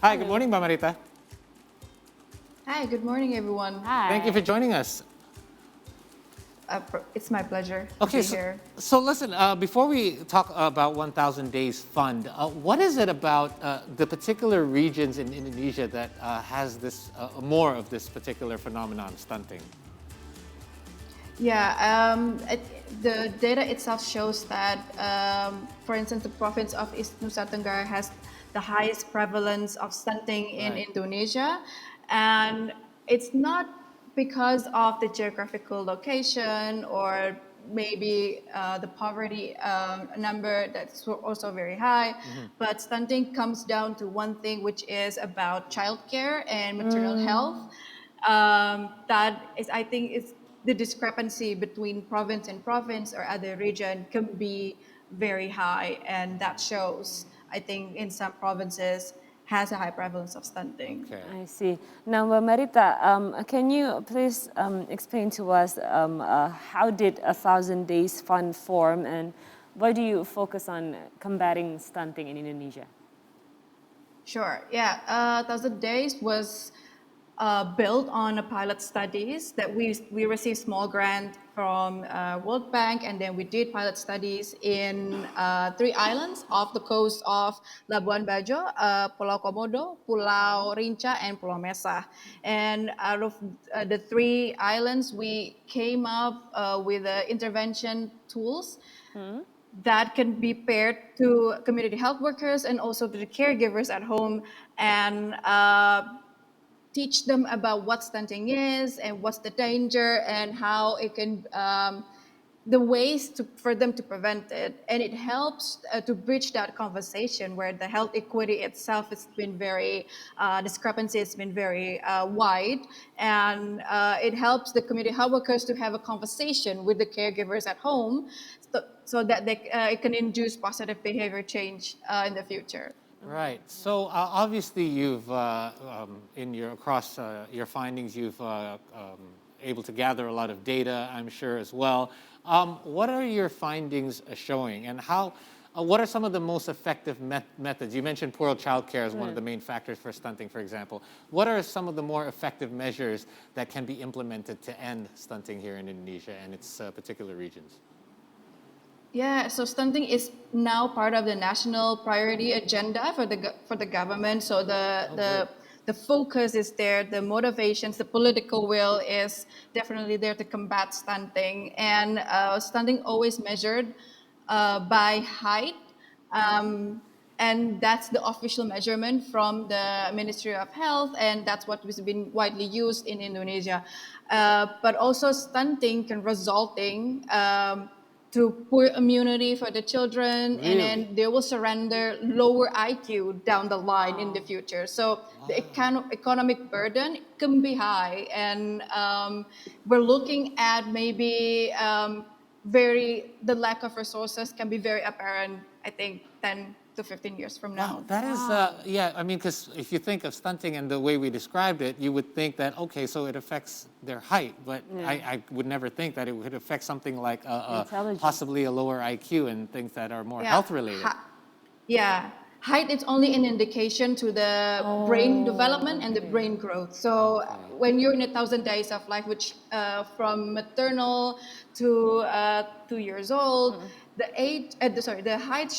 Hi, good morning, Maritta. Hi, good morning, everyone. Hi. Thank you for joining us. It's my pleasure to Okay, be so, here. so listen, before we talk about 1,000 Days Fund, what is it about the particular regions in Indonesia that has this more of this particular phenomenon, stunting? Yeah, the data itself shows that, for instance, the province of East Nusa Tenggara has the highest prevalence of stunting in Right. Indonesia, and it's not because of the geographical location or maybe the poverty number that's also very high, but stunting comes down to one thing, which is about childcare and maternal health. That is, I think, is the discrepancy between province and province or other region can be very high, and that shows, I think, in some provinces has a high prevalence of stunting. Okay. I see. Now, Maritta, can you please explain to us how did 1,000 Days Fund form and why do you focus on combating stunting in Indonesia? Sure. Yeah. Thousand Days was built on a pilot studies that we received small grant from World Bank, and then we did pilot studies in three islands off the coast of Labuan Bajo, Pulau Komodo, Pulau Rinca, and Pulau Mesa. And out of the three islands, we came up with intervention tools that can be paired to community health workers and also to the caregivers at home, and teach them about what stunting is and what's the danger and how it can the ways for them to prevent it. And it helps to bridge that conversation where the health equity itself has been very discrepancy has been very wide, and it helps the community health workers to have a conversation with the caregivers at home, so that it can induce positive behavior change in the future. Right. So obviously, you've in your across your findings, you've able to gather a lot of data, I'm sure as well. What are your findings showing, and how? What are some of the most effective methods? You mentioned poor childcare as one of the main factors for stunting, for example. What are some of the more effective measures that can be implemented to end stunting here in Indonesia and its particular regions? Yeah, so stunting is now part of the national priority agenda for the government. So Oh, good. the focus is there, the motivations, the political will is definitely there to combat stunting. And stunting always measured by height, um, and that's the official measurement from the Ministry of Health, and that's what has been widely used in Indonesia. But also stunting can resulting to poor immunity for the children, and Really? then they will surrender lower IQ down the line in the future. So the Wow. economic burden can be high, and we're looking at maybe very the lack of resources can be very apparent. I think 10 to 15 years from Wow, now. that is, Wow. yeah, I mean, because if you think of stunting and the way we described it, you would think that, okay, so it affects their height, but I would never think that it would affect something like Intelligence. possibly a lower IQ and things that are more Yeah. health related. Yeah, height is only an indication to the brain development Oh, and the okay. brain growth. So Okay. when you're in 1,000 days of life, which from maternal to 2 years old, the age, the height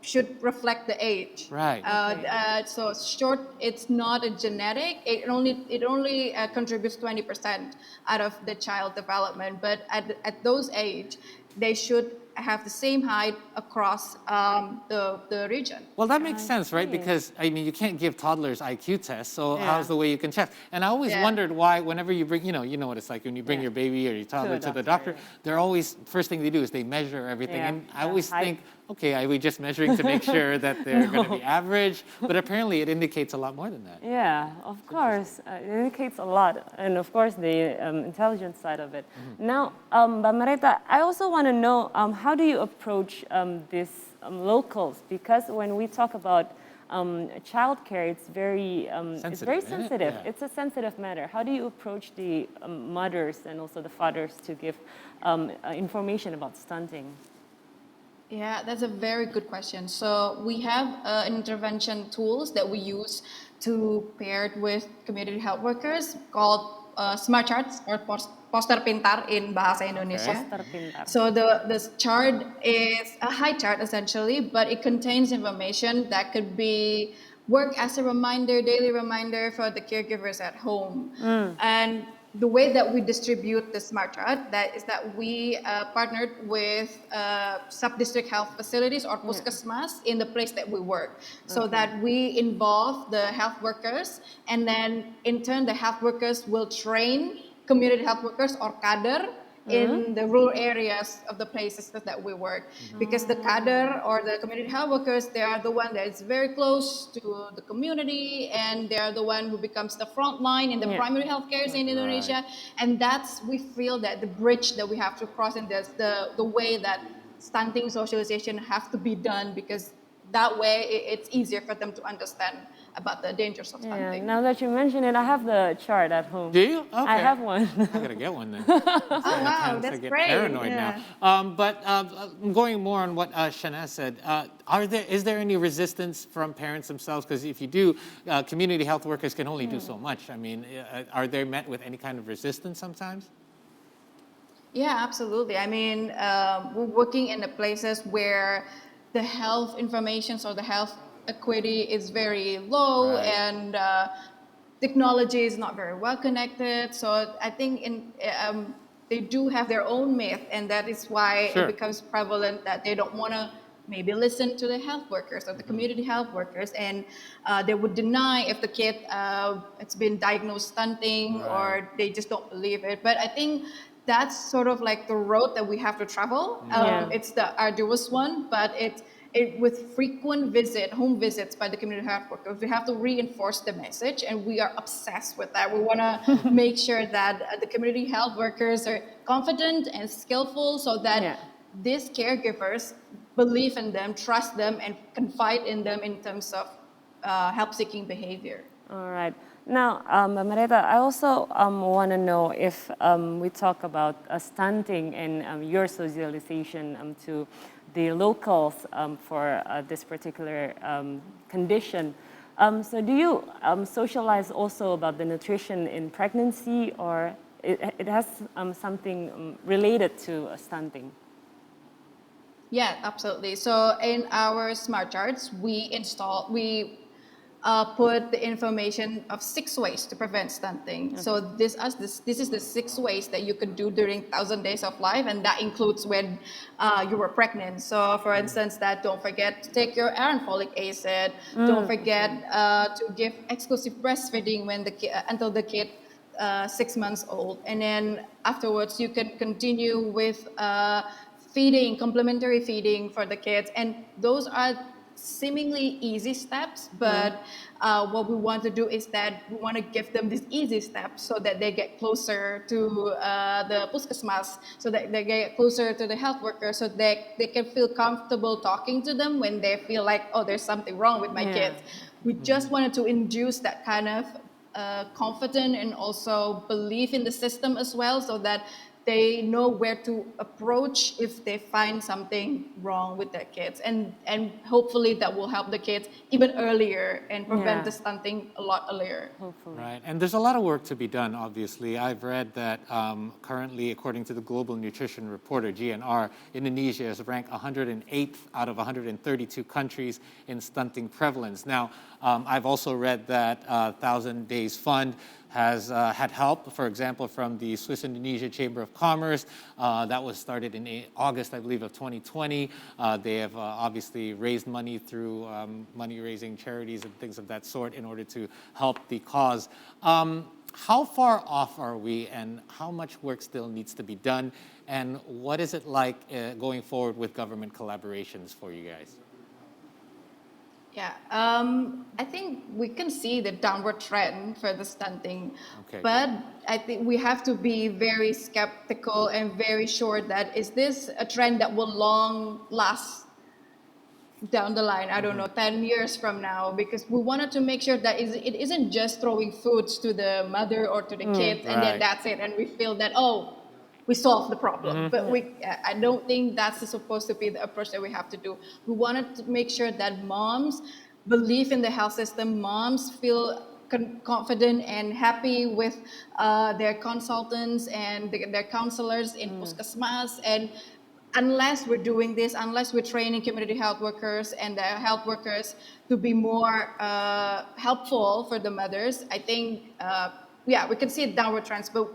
should reflect the age. Right. Okay. So short, it's not a genetic. It only contributes 20% out of the child development. But at those age, they should have the same height across the region. Well, that makes I sense, right? see. Because I mean, you can't give toddlers IQ tests, so how's Yeah. the way you can check? And I always Yeah. wondered why, whenever you bring, you know what it's like when you bring Yeah. your baby or your toddler to the doctor, doctor, yeah. they're always first thing they do is they measure everything, Yeah, and I the always height. think, okay, are we just measuring to make sure that they're going to be No. average? But apparently, it indicates a lot more than that. Yeah, of course. It indicates a lot. And of course, the intelligence side of it. Now, Maritta, I also want to know how do you approach this locals? Because when we talk about childcare, it's very Sensitive, isn't it? sensitive. Yeah. It's a sensitive matter. How do you approach the mothers and also the fathers to give information about stunting? Yeah, that's a very good question. So we have intervention tools that we use to pair it with community health workers called smart charts or poster pintar in bahasa Okay. Indonesia. Poster pintar. So the chart is a high chart essentially, but it contains information that could be work as a reminder, daily reminder for the caregivers at home. And the way that we distribute the smart chart that is that we partnered with sub-district health facilities or Yeah. puskesmas in the place that we work, so Okay. that we involve the health workers, and then in turn the health workers will train community health workers or kader in the rural areas of the places that we work, because the kader or the community health workers, they are the one that is very close to the community, and they are the one who becomes the front line in the Yeah. primary health care in Indonesia. And that's, we feel that the bridge that we have to cross in this, the way that stunting socialization have to be done, because that way it's easier for them to understand about the dangers of Yeah, stunting. now that you mention it, I have the chart at home. Do you? Okay. I have one. I gotta get one then. Oh wow, I that's get great. paranoid Yeah. now. But going more on what Shana said, is there any resistance from parents themselves? Because if you do, community health workers can only do so much. I mean, are they met with any kind of resistance sometimes? Yeah, absolutely. I mean, we're working in the places where the health information or the health equity is very low, Right. and technology is not very well connected. So I think they do have their own myth, and that is why Sure. it becomes prevalent that they don't want to maybe listen to the health workers or the community health workers, and they would deny if the kid it's been diagnosed stunting, Right. or they just don't believe it. But I think that's sort of like the road that we have to travel. Yeah. It's the arduous one, but it with frequent home visits by the community health workers, we have to reinforce the message, and we are obsessed with that. We want to make sure that the community health workers are confident and skillful, so that Yeah. these caregivers believe in them, trust them, and confide in them in terms of help-seeking behavior. All right. Now, Maritta, I also want to know if we talk about stunting and your socialization to the locals for this particular condition. So do you socialize also about the nutrition in pregnancy, or it has something related to stunting? Yeah, absolutely. So in our smart charts, we put the information of 6 ways to prevent stunting. Okay. So this is the 6 ways that you can do during 1,000 days of life, and that includes when you were pregnant. So for instance, that don't forget to take your iron folic acid. Don't forget to give exclusive breastfeeding when until the kid 6 months old, and then afterwards you can continue with feeding, complementary feeding for the kids, and those are seemingly easy steps, but what we want to do is that we want to give them these easy steps so that they get closer to the puskesmas, so that they get closer to the health workers, so they can feel comfortable talking to them when they feel like, oh, there's something wrong with my Yeah. kids. We just wanted to induce that kind of confidence and also belief in the system as well, so that they know where to approach if they find something wrong with their kids, and hopefully that will help the kids even earlier and prevent Yeah. the stunting a lot earlier. Hopefully. Right, and there's a lot of work to be done, obviously. I've read that currently, according to the Global Nutrition Reporter, GNR, Indonesia is ranked 108th out of 132 countries in stunting prevalence. Now, I've also read that 1,000 Days Fund has had help, for example, from the Swiss-Indonesia Chamber of Commerce. That was started in August, I believe, of 2020. They have obviously raised money through money-raising charities and things of that sort in order to help the cause. How far off are we, and how much work still needs to be done? And what is it like going forward with government collaborations for you guys? Yeah, I think we can see the downward trend for the stunting, Okay, but I think we have to be very skeptical and very sure that is this a trend that will long last down the line, I don't know, 10 years from now, because we wanted to make sure that it isn't just throwing foods to the mother or to the kids and then Right. that's it, and we feel that, oh, we solve the problem. But I don't think that's supposed to be the approach that we have to do. We wanted to make sure that moms believe in the health system, moms feel confident and happy with their consultants and their counselors in puskesmas. And unless we're doing this, unless we're training community health workers and the health workers to be more helpful for the mothers, I think, we can see downward trends, but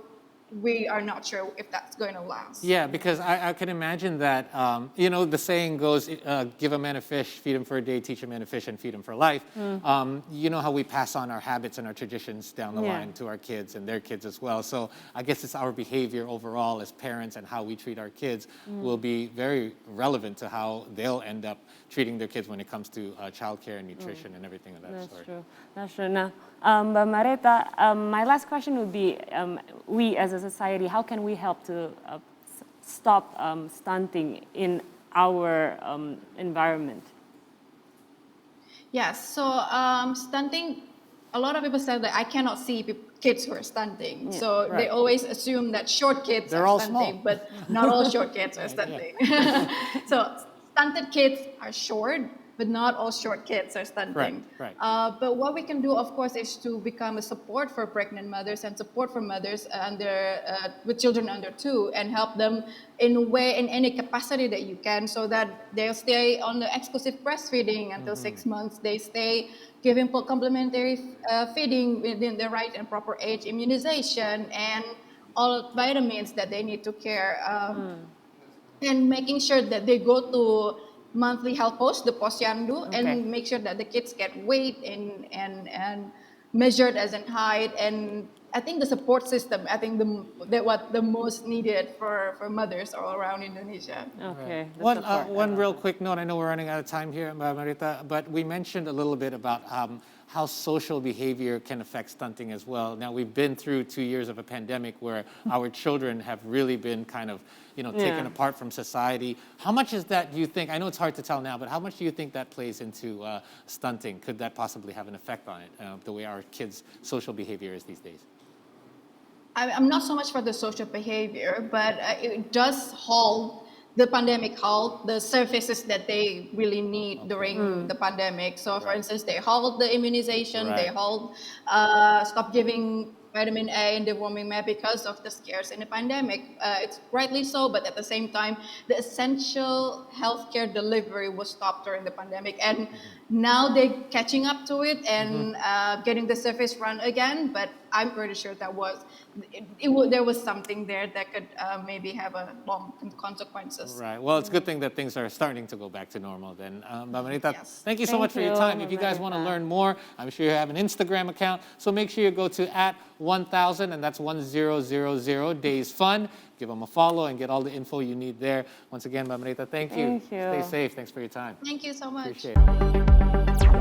we are not sure if that's going to last. Yeah, because I can imagine that, the saying goes, give a man a fish, feed him for a day, teach a man to fish, and feed him for life. You know how we pass on our habits and our traditions down the line to our kids and their kids as well. So I guess it's our behavior overall as parents and how we treat our kids will be very relevant to how they'll end up treating their kids when it comes to childcare and nutrition and everything of that That's sort. true. That's true. Now, Mbak Maritta, my last question would be, we as a society, how can we help to stop stunting in our environment? Yes, so stunting, a lot of people say that I cannot see kids who are stunting. So they always assume that short kids They're are all stunting, small. but not all short kids are stunting. So stunted kids are short, but not all short kids are stunting. Right. But what we can do, of course, is to become a support for pregnant mothers and support for mothers with children under 2, and help them in a way, in any capacity that you can, so that they'll stay on the exclusive breastfeeding until 6 months. They stay giving complementary feeding within the right and proper age, immunization, and all vitamins that they need to care. And making sure that they go to monthly health post, the posyandu, and make sure that the kids get weighed and measured as in height. And I think the support system, I think what the most needed for mothers all around Indonesia. Okay. One real quick note, I know we're running out of time here, Maritta, but we mentioned a little bit about how social behavior can affect stunting as well. Now, we've been through 2 years of a pandemic where our children have really been kind of, taken apart from society. How much is that, do you think, I know it's hard to tell now, but how much do you think that plays into stunting? Could that possibly have an effect on it, the way our kids' social behavior is these days? I'm not so much for the social behavior, but it does halt the pandemic, halt the services that they really need during the pandemic. So, for instance, they halt the immunization, they halt, stop giving vitamin A and deworming map because of the scares in the pandemic. It's rightly so, but at the same time, the essential healthcare delivery was stopped during the pandemic, and now they're catching up to it and getting the service run again. But I'm pretty sure that there was something there that could maybe have a long consequences. Right. Well, it's a good thing that things are starting to go back to normal then. Maritta, Yes. thank you so much for your time. If you guys want to learn more, I'm sure you have an Instagram account. So make sure you go to @1000, and that's 1000 Days Fun. Give them a follow and get all the info you need there. Once again, Maritta, thank you. Thank you. Stay safe. Thanks for your time. Thank you so much. Appreciate it.